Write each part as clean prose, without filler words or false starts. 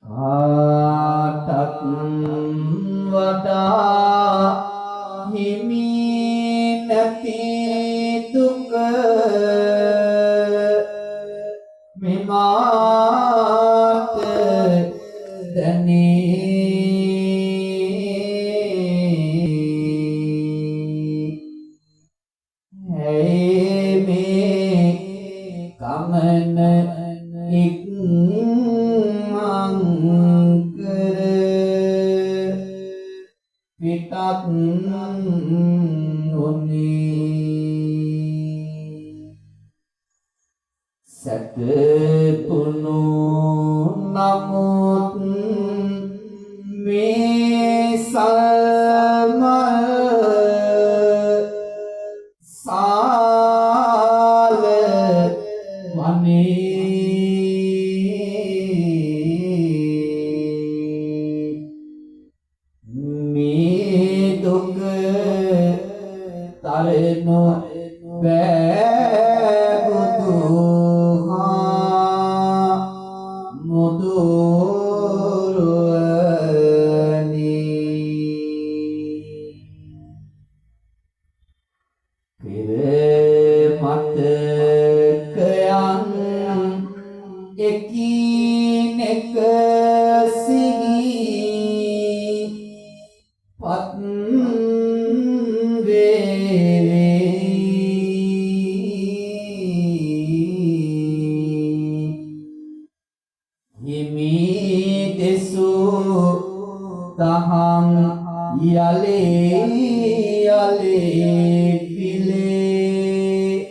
කාටත් වඩා හිමි නැති දුක මෙමාට දැනේ hey මේ ගමන පිටත් සැතපුණු නමුත් මේ සල්මල් සාල වනේ මේ දුක තරනු බෑ මුදුරුවනි පෙර මතකයන් එකිනෙක සිහි පත් හිමි දෙසු දහම් යලේ පිලේ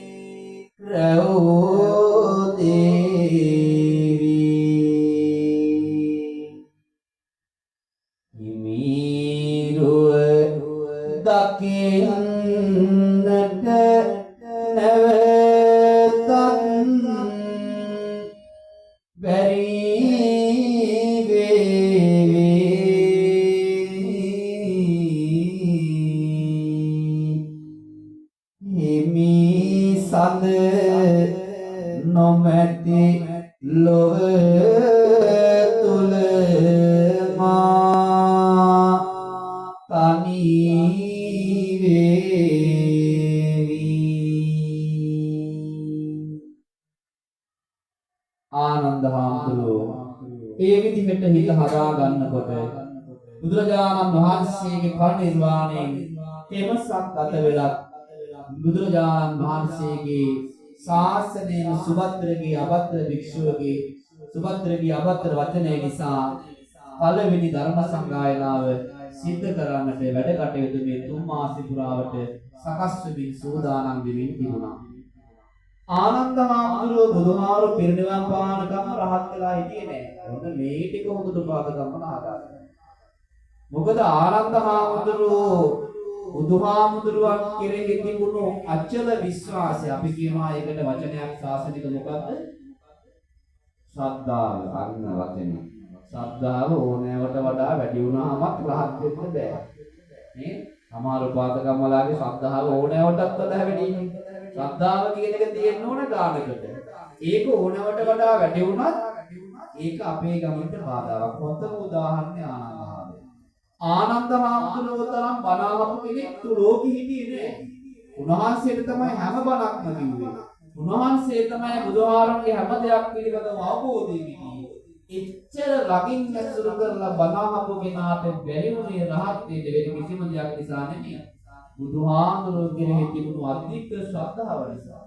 රැව් දේවි හිමිරුව දකින්නට නැවතත් බැරි සඳ නොමැති ලොව තුල මා තනි වේවි ආනන්ද හාමුදුරුවෝ ඒ විදිහට හිත හදා ගන්නකොට බුදුරජාණන් වහන්සේගේ පරිනිර්වාණයෙන් තෙමසක් ගත වෙලා බුදුරජාණන් වහන්සේගේ ශාසනයේ සුභද්‍රගේ අභද්‍ර භික්ෂුවගේ සුභද්‍රගේ අභද්‍ර වචනය නිසා පළවෙනි ධර්ම සංගායනාව සිද්ධ කරන්නට වැඩ කටයුතු මේ තුන් මාස පුරාවට සකස් වෙමින් සූදානම් වෙමින් තිබුණා. ආනන්ද හාමුදුරුවෝ බුදුහාමුදුරුවෝ පිරිනිවන් පානකම් රහත් වෙලා හිටියේ නෑ. ඔන්න මේ ටික හොඳට පාදකම්ම නාගාගෙන. මොකද ආනන්ද හාමුදුරුවෝ බුදුහාමුදුරුවන් කෙරෙහි තිබුණු අචල විශ්වාසය අපි කියනවා ඒකට වචනයක් සාසනික මොකද්ද? ශ්‍රද්ධාව. අන්න වචනේ. ශ්‍රද්ධාව ඕනෑවට වඩා වැඩි වුණාමත් රහත් වෙන්න බෑ. නේ? සමහර උපාසකම්මලාගේ ශ්‍රද්ධාව ඕනෑවටත් වඩා වැඩි නේ. ශ්‍රද්ධාව කියන එක තියෙන්න ඕන ගානකට. ඒක ඕනෑවට වඩා වැඩි වුණත් ඒක අපේ ගමනට බාධාවක්. හොඳම උදාහරණය ආනන්ද හාමුදුරුවෝ තරම් බණ අහපු කෙනෙක් ලෝකෙ හිටියේ නෑ. උන්වහන්සේට තමයි හැම බණක්ම කිව්වේ. උන්වහන්සේ තමයි බුදුහාරන්ගේ හැම දෙයක් පිළිබඳව අවබෝධය කිව්වේ. එච්චර ළඟින් ඇසුරු කරලා බණ අහපු කෙනාට බැරි වුණේ රහත් වෙන්න වෙන කිසිම දෙයක් නිසා නෙමෙයි. බුදුහාමුදුරුවෝ කෙරෙහි තිබුණු අධික ශ්‍රද්ධාව නිසා.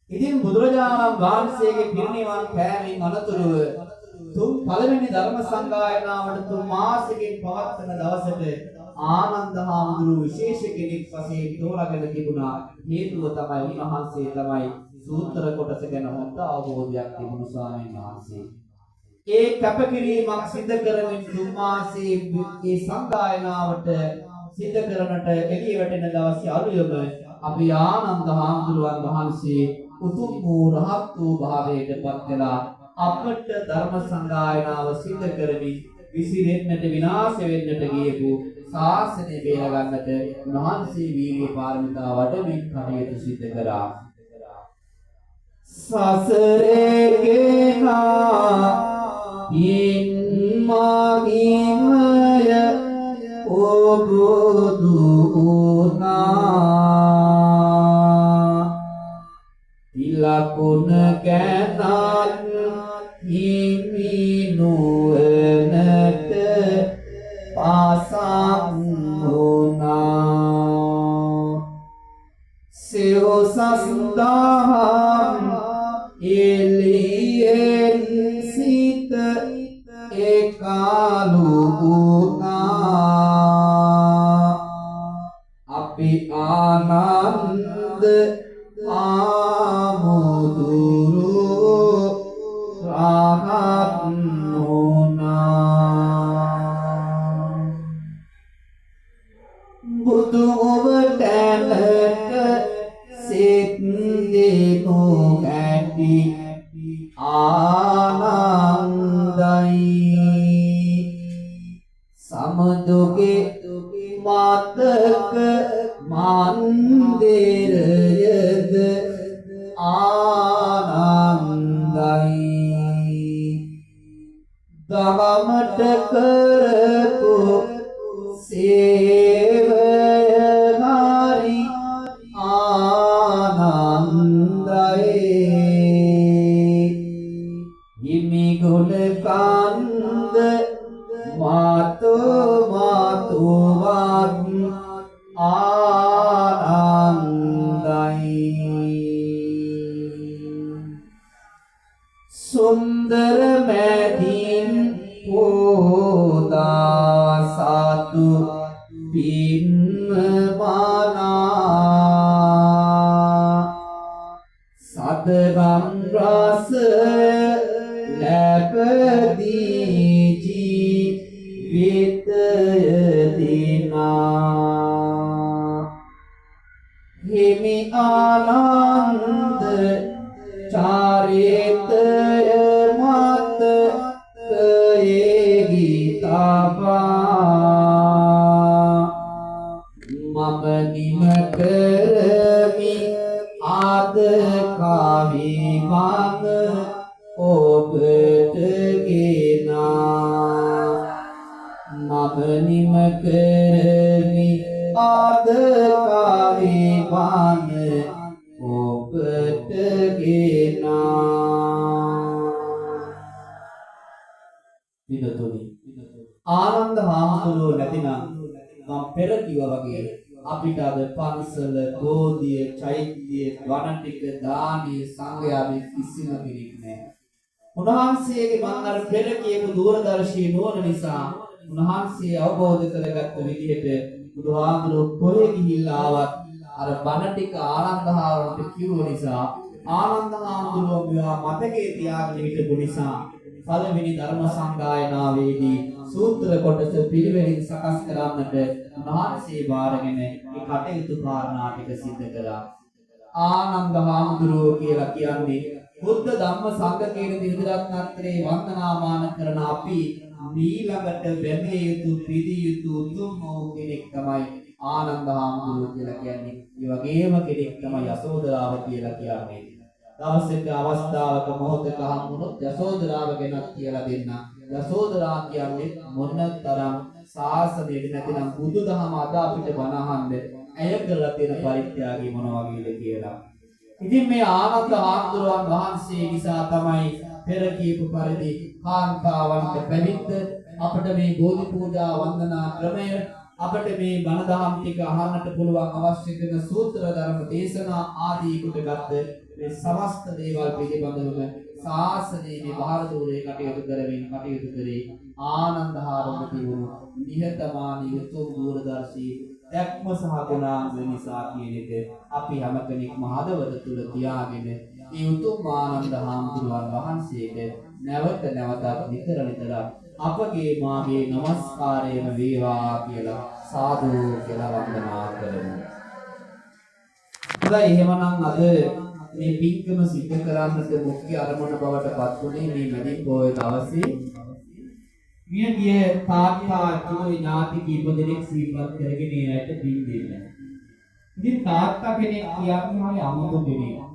ඉතින් බුදුරජාණන් වහන්සේගේ පිරිනිවන් පෑමෙන් අනතුරුව පළවෙනි ධර්ම සංගායනාවට 3 මාසෙකින් පවත්වන දවසට ආනන්ද හාමුදුරුවෝ විශේෂ කෙනෙක් වශයෙන් තෝරාගෙන තිබුණා. හේතුව තමයි උන්වහන්සේ තමයි සූත්‍ර කොටස ගැන හොඳ අවබෝධයක් තිබුණු ස්වාමීන් වහන්සේ. ඒ කැපකිරීමක් සිදු කරමින් 3 මාසයේ මේ සංගායනාවට සිදු කරනට එළිය වැටෙන දවසේ අලුයම අපි ආනන්ද හාමුදුරුවන් වහන්සේ උතුම් වූ රහත් වූ භාවයට පත් වෙලා අපට ධර්ම සංගායනාව සිදු කරමින් විසිරෙන්නට විනාශ වෙන්නට ගියපු ශාසනය බේර ගන්නට උන්වහන්සේ වීර්ය පාරමිතා වඩමින් කටයුතු සිදු කරා. සසරේ ගෙනා දකුණ කැනත් හිමි නුවණට පාසක් වුණා සිව්සස් දහම් එළියෙන් සිත එකලු වුණා අපි ආනන්ද ආමුදුරු රහත් වුණා බුදු ඔබටැනට සිත් දෙනු ඇති ආනන්දයි සමදුගේ මතක මන්දිරයද ආනන්දයි දහමට කරපු සේවය හරි ආනන්දයි හිමි ගුණ කන්ද මාතු මාතුවත් ආනන්දයි සුන්දර මැදින් පෝදා සතු පින්මනා සදරම් රස ලැබදී ජීවිතය දිනා හිමි ආනන්ද චාරිතය මත කයෙහි තබා මම නිම කරමි ආද කවි මඟ ඔබට ගෙනා මම නිම කරමි ආද කවි මඟ ඔබට ගෙනා විදතුනි ආනන්ද හාමුදුරුවෝ නැතිනම් මම පෙර කිව්වා වගේ අපිට අද පන්සල බෝධිය චෛත්‍ය වන ටික දානීය සංඝයා මේ කිසිම කෙනෙක් නැහැ. උන්වහන්සේගේ මම අර පෙර කියපු දූරදර්ශී නුවණ නිසා උන්වහන්සේ අවබෝධ කරගත්ත විදිහට බුදුහාමුදුරුවෝ කොහෙ ගිහිල්ලා ආවත් අර බණ ටික ආනන්ද හාමුදුරුවන්ට කිව්ව නිසා ආනන්ද හාමුදුරුවෝ මේවා මතකයේ තියාගෙන හිටපු නිසා පළවෙනි ධර්ම සංගායනාවේදී සූත්‍ර කොටස පිළිවෙලින් සකස් කරන්නට උන්වහන්සේ වාරගෙන ඒ කටයුතු කාරණා ටික සිදු කළා. ආනන්ද හාමුදුරුවෝ කියලා කියන්නේ බුද්ධ ධම්ම සංඝ කියන ත්‍රිවිධරත්නත්‍රේ වන්දනාමාන කරන අපි ඊළඟට වැඳිය යුතු පිළිය යුතු උතුම් වූ කෙනෙක් තමයි ආනන්ද හාමුදුරුවෝ කියලා කියන්නේ. ඒ වගේම කෙනෙක් තමයි යසෝදරාව කියලා කියන්නේ. දවසක අවස්ථාවක මොහොතක හම්බුනොත් යසෝදරාව ගැනත් කියලා දෙන්න. යසෝදරා කියන්නේ මොනතරම් සාසනයේ නැතිනම් බුදුදහම අද අපිට බණ අහන්න ඇය කරලා තියෙන පරිත්‍යාගය මොන වගේද කියලා. ඉතින් මේ ආනන්ද හාමුදුරුවන් වහන්සේ නිසා තමයි පෙර කියපු පරිදි කාන්තාවන්ට පැවිද්ද අපිට මේ බෝධි පූජා වන්දනා ක්‍රමය අපිට මේ බණ දහම් ටික අහන්නට පුළුවන් අවශ්‍ය කරන සූත්‍ර ධර්ම දේශනා ආදී කොටගත් මේ සමස්ත දේවල් පිළිබඳව ශාසනයේ මේ බාහිර කටයුතු කරමින් කටයුතු කරේ ආනන්ද හාමුදුරුවෝ තිබුණු නිහතමානී උතුම් දූරදර්ශී දැක්ම සහ ගුණාංග නිසා කියන එක අපි හැම කෙනෙක්ම හදවත තුල තියාගෙන මේ උතුම් ආනන්ද හාමුදුරුවන් වහන්සේට නැවත නැවතත් නිතර නිතර අපගේ මාගේ নমස්කාරයම වේවා කියලා සාදු කියලා වන්දනා කරමු. හොඳයි එහෙමනම් අද මේ පින්කම සිද්ධ කරන්නට මුඛ්‍ය අරමුණ බවට පත් වුණේ මේ මැදින් පොය දවසේ මියගිය තාත්තා කිව්වේ ඥාති කීප දෙනෙක් සිහිපත් කරගෙන ඒයට පින් දෙන්න. ඉතින් තාත්තා කෙනෙක් කියන්නේ අමුතු කෙනෙක්.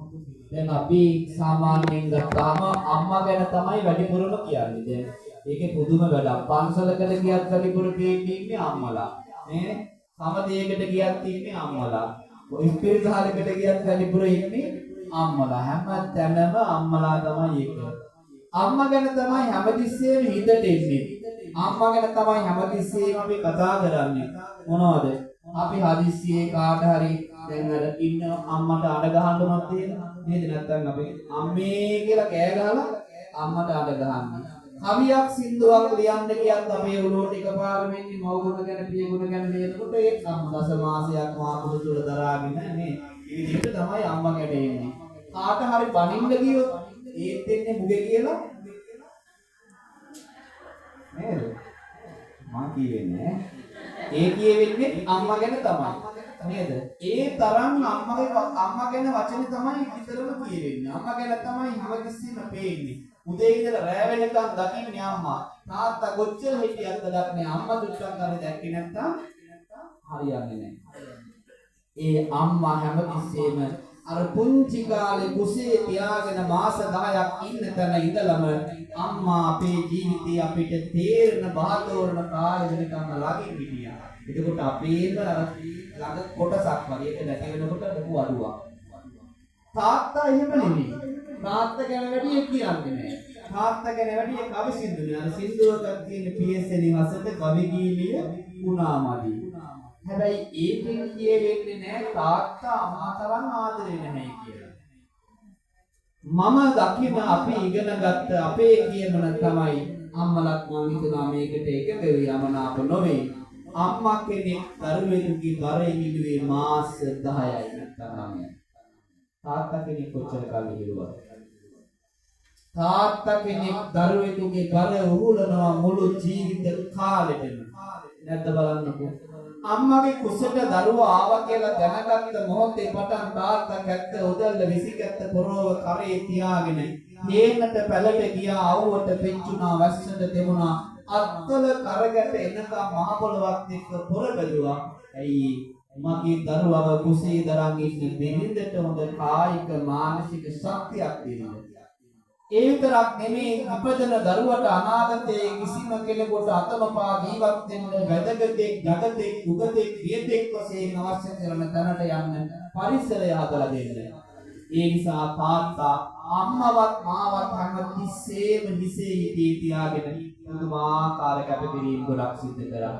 දැන් අපි සාමාන්‍යයෙන් ගත්තාම අම්මා ගැන තමයි වැඩිපුරම කියන්නේ. දැන් ඒකේ පුදුම වැඩක්. පන්සලකට ගියත් වැඩිපුර ඉන්නේ අම්මලා. නේ? සමදේයකට ගියත් ඉන්නේ අම්මලා. ඉස්පිරිතාලයකට ගියත් වැඩිපුර ඉන්නේ අම්මලා හැම තැනම අම්මලා තමයි ඒක. අම්මා ගැන තමයි හැමතිස්සෙම හිතට එන්නේ. අම්මා ගැන තමයි හැමතිස්සෙම අපි කතා කරන්නේ. මොනවද? අපි හදිස්සියේ කාට හරි දැන් අර ඉන්න අම්මට අඬ ගහන්න උනත් තියෙනවා. නේද? නැත්නම් අපි අම්මේ කියලා කෑ ගහලා අම්මට අඬ ගහන්නේ. කවියක් සින්දුවක් ලියන්න කියත් අපේ උඩට එකපාරම එන්නේ මව් ගුණ ගැන පිය ගුණ ගැන නේදකොට ඒ අම්මා දස මාසයක් මාකුඩු තුල දරාගෙන නේ. මේ විදිහට තමයි අම්මා ගැන එන්නේ. කාට හරි බනින්න ගියොත් ඒත් එන්නේ මුගේ කියලා නේද? මං කියවෙන්නේ ඒ කියවෙන්නේ අම්මා ගැන තමයි නේද? ඒ තරම් අම්මා ගැන වචනේ තමයි විතරම කියවෙන්නේ. අම්මා ගැන තමයි හැමතිස්සෙම පේන්නේ. උදේ ඉඳලා රැ වෙනකන් දකින්නේ අම්මා. තාත්තා කොච්චර හිටියක්ද දක්නේ අම්මා දුක්ඛම් කරේ දැක්කේ නැත්තම් හරියන්නේ නැහැ. ඒ අම්මා හැමතිස්සෙම අර පුංචි කාලේ කුසේ තියාගෙන මාස 10ක් ඉන්න තැන ඉඳලම අම්මා අපේ ජීවිතේ අපිට තේරෙන බහතෝරන කාලෙ වෙනකම් ළඟින් හිටියා. එතකොට අපේම ළඟ කොටසක් වගේ ඒක නැති වෙනකොට ලොකු අඩුවක්. තාත්තා එහෙම නෙමෙයි. තාත්තා ගැන වැඩි කියන්නේ නැහැ. තාත්තා ගැන වැඩි කවි සින්දුනේ. අර සින්දුවක තියෙන පියසෙනි හසත කවි ගීලිය උනාමදි. හැබැයි ඒකෙන් කියෙන්නේ නැහැ තාත්තා අම්මා තරම් ආදරේ නැහැ කියලා. මම දකින අපි ඉගෙන ගත්ත අපේ කියමන තමයි අම්මලත් මම හිතනවා මේකට එකක යමනාප නොවේ. අම්මා කෙනෙක් දරුවෙකුගේ බරේ හිදුවේ මාස 10යි නැත්නම් 9යි. තාත්තා කෙනෙක් කොච්චර කාලෙ හිරුවද? තාත්තා කෙනෙක් දරුවෙකුගේ බර උහුලනවා මුළු ජීවිත කාලෙටම. නැද්ද බලන්නකෝ. අම්මගේ කුසට දරුවා ආවා කියලා දැනගත්ත මොහොතේ පටන් තාත්තා කැත්ත උදැල්ල විසිකැත්ත පොරව කරේ තියාගෙන හේනට පැලට ගියා අවුවට පෙන්චුණා වැස්සට දෙමුණා අත්තල කරකට එනකම් මහ පොළවත් එක්ක පොර බැලුවා. ඇයි මගේ දරුවව කුසේ දරන් ඉන්නේ දෙනින්දට හොඳ කායික මානසික ශක්තියක් දෙනවා. ඒ විතරක් නෙමෙයි අපදන දරුවට අනාගතයේ කිසිම කෙනෙකුට අතමපා ජීවත් වෙන්න වැදගත්ෙක් ජගතෙක් උගතෙක් වියතෙක් වශයෙන් අවශ්‍ය කරන තැනට යන්න පරිසරය හදලා දෙන්න. ඒ නිසා තාත්තා අම්මවත් මාවත් හැම තිස්සෙම හිසේ හිතේ තියාගෙන පුදුමාකාර කැපකිරීම ගොඩක් සිදු කරා.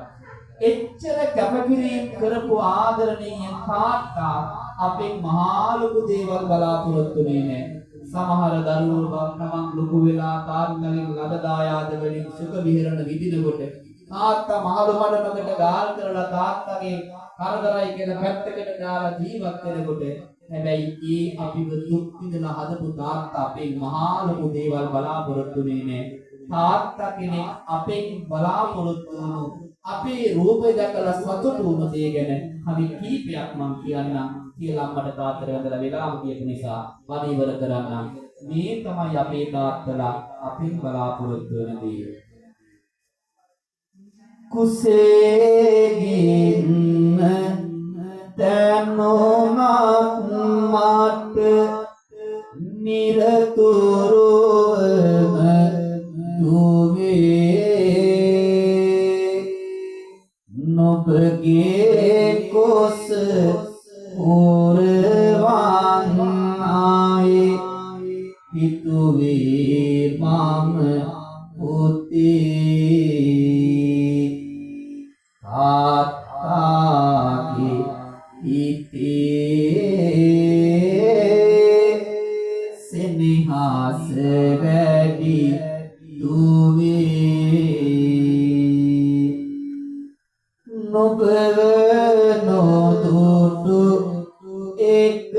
එච්චර කැපකිරීම කරපු ආදරණීය තාත්තා අපේ මහා ලොකු දේවල් බලාපොරොත්තු වෙන්නේ නැහැ. සමහර දරුවෝ තමන් ලොකු වෙලා තාත්තගෙන් ලද දායාද වලින් සුඛ විහරණ විඳිනකොට තාත්තා මහලු මඩමකට ගාල් කරලා තාත්තගේ කරදරයි කියලා පැත්තකට දාලා ජීවත් වෙනකොට හැබැයි ඒ අපිව දුක් විඳලා හදපු තාත්තා අපේ මහා ලොකු දේවල් බලාපොරොත්තු වෙන්නේ තාත්තා කෙනෙක් අපෙන් බලාපොරොත්තු වුණු අපේ රූපය දැකලා සතුටු වුණු දේ ගැන අපි කීපයක් මම කියන්නම් කියලා අම්මට තාත්තට වැඳලා වෙලාම කියපු නිසා වද ඉවර කරන්නම්. මේ තමයි අපේ තාත්තලා අපෙන් බලාපොරොත්තු වෙන දේ. කුසේගින්න තනෝමත් මට නිරතුරුවම දුවේ නොබගේ කොස උරවන්නායි හිතුවේ මම පුතේ තාත්තාගේ හිතේ සෙනෙහස වැඩි දුවේ නොබව නොදුටු එක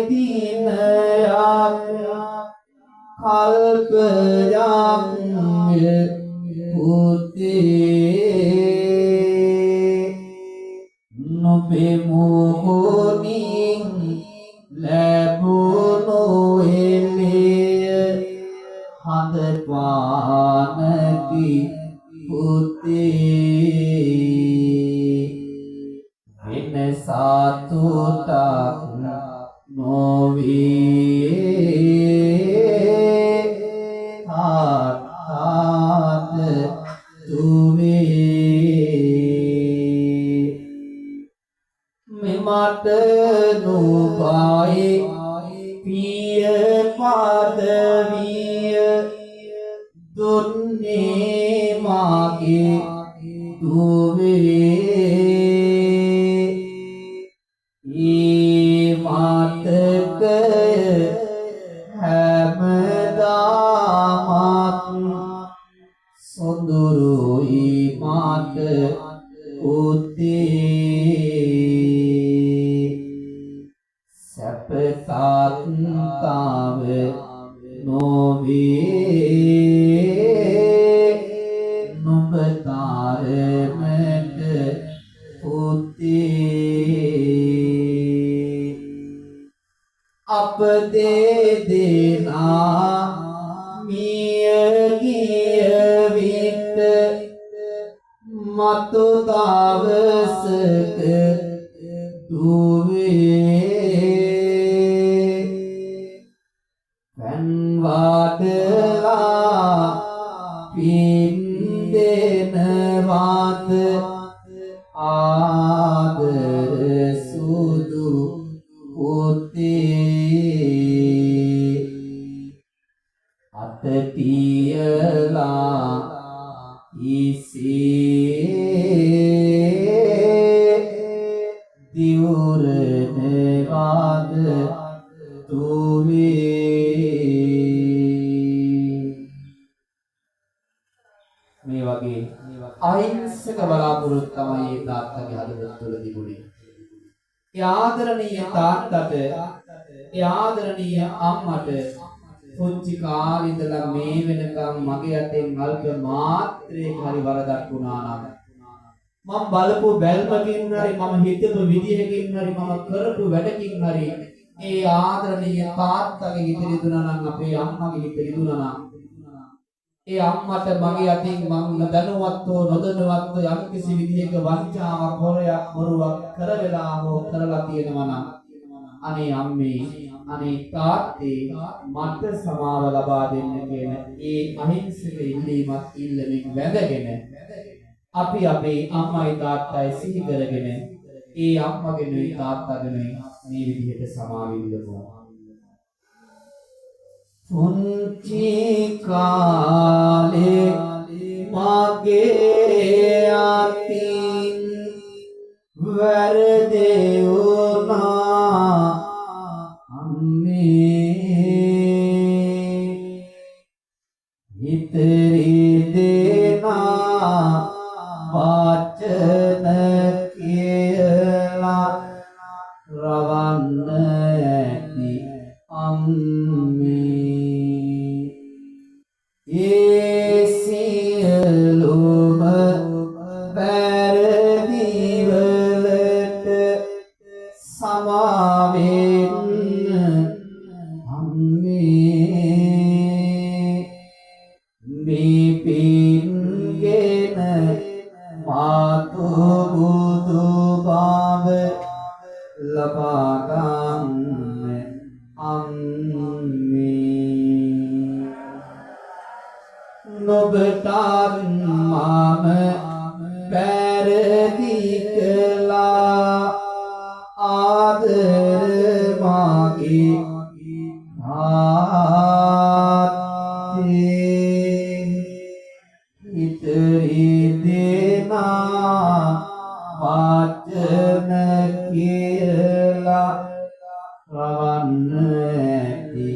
දිනයක් කල්පයක් පුතේ නොබේ මොහොනින් ලැබුණු එළිය හඳ පානකි පුතේ වෙන සතුටක් නොවේ තාත්තාද දුවේ මෙමට නුබයි දුන්නේ මාගේ දුවේ ඊ මාතක හැමදාමත් සොඳුරුයි මාත උත්තේ සැපතාත්තාව නොවේ නුඹ තාරමට උත්තේ අප දෙදෙනා මිය ගිය විට මතු දවසක දුවේ පන් වඩලා පින් දෙනවත් ආදර සුදු පුතේ අතටියලා ඉසේ දිවුරන වාද තුවේ මේ වගේ අහිංසක බලාපොරොත්තු තමයි ඒ තාත්තගේ හදවත තුළ තිබුණේ. ඒ ආදරණීය තාත්තට ඒ ආදරණීය අම්මට පුංචි කාලේ ඉඳලා මේ වෙනකම් මගේ අතෙන් අල්ප මාත්‍රයක හරි වරදක් වුණා නම් මම බලපු බැල්මකින් හරි මම හිතපු විදිහකින් හරි මම කරපු වැඩකින් හරි ඒ ආදරණීය තාත්තගේ හිත රිදුනා නම් අපේ අම්මගේ හිත රිදුනා නම් ඒ අම්මට මගේ අතින් මම දැනුවත්ව නොදැනුවත්ව යම්කිසි විදිහක වංචාවක් හොරයක් බොරුවක් කරවෙලා හෝ කරලා තියෙනවා නම් අනේ අම්මේ අනේ තාත්තේ මට සමාව ලබා දෙන්න කියන ඒ අහිංසක ඉල්ලීමක් ඉල්ලමින් වැඳගෙන අපි අපේ අම්මයි තාත්තයි සිහි කරගෙන ඒ අම්මගෙනුයි තාත්තගෙනුයි මේ විදිහට සමාව ඉල්ලමු. පුංචි කාලේ මගේ අතින් වැරදි වුණා අම්මේ හිතරි දෙනා වචන කියලා රවන්න ඇති අම්මේ ඒ සියලුම වැරදි වලට සමා වෙන්න අම්මේ මේ පින්ගෙන මාතු බුදු බව ලබා ගන්න අම්මේ නොබට මම පැරදි කළා ආදර මාගේ ආතේ හිතරි දෙනා වචන කියලා රවන්න ඇති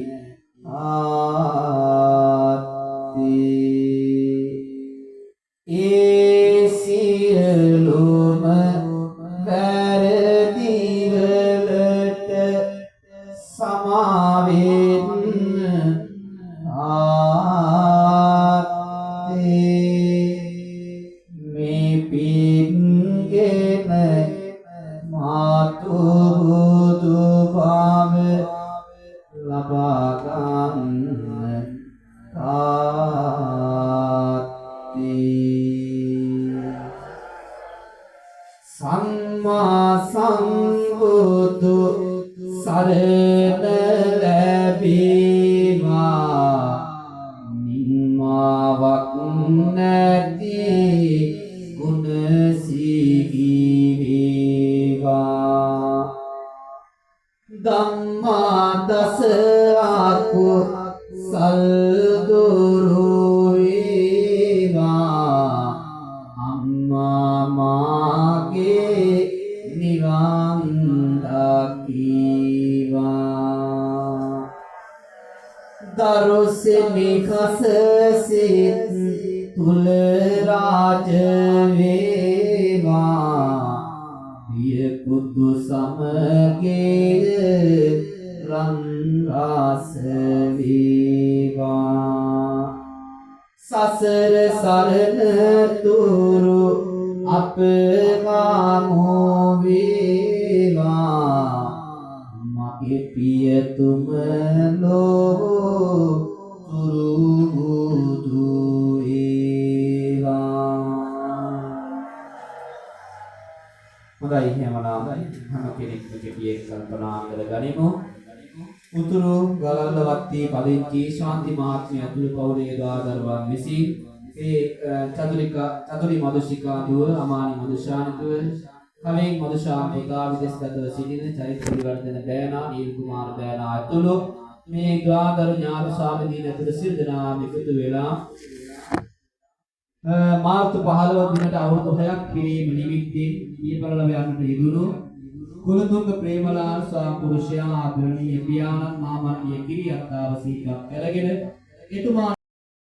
ඒ සියලුම වැරදි වලට සමා වෙන්න මේ පින්ගෙන මාතු බුදු බව ලබා ගන්න සම්මා සම්බුදු සරණ ලැබීමා නිමාවක් නැති ගුණ සීගීවා ධම්මා දස ආකු සල්දුරුයි නිකසසිත තුල රාජ වේවා පිය පුදු සමගේ රන් රාස වේවා සසර සරණ තුරු අප කාමෝ වේවා මගේ පියතුම ලෝ තුරු වේවා. හොඳයි එහෙමනම් හැම කෙනෙක්ම කෙටියෙන් කල්පනා කරගනිමු. උතුරු ගලල්ලවත්ති පදිංචි ශාන්ති මහත්මිය ඇතුළු පවුලේ දාදරුවන් විසින් චතුරි මදුෂිකා දුව අමානි මදුෂානි දුව කලින් මදුෂාන් පුතා විදේශගතව සිටින චරිත පරිවර්තන ගයනා නීල් කුමාර ගයනා ඇතුළු මේ දාදරු ඥාති සාමදීන ඇතුළු සිල් දෙනා එකතු වෙලා මාර්තු 15 දිනට අවුරුදු 6ක් පිරීම නිමිත්තෙන් දීපරලව යන්නට යෙදුණු කුලතුංග ප්‍රේමලාල් ස්වාමි පුරුෂයා ආදරණීය පියාණන් මාමණීය කිරියත්තාව සීපත් කරගෙන එතුමා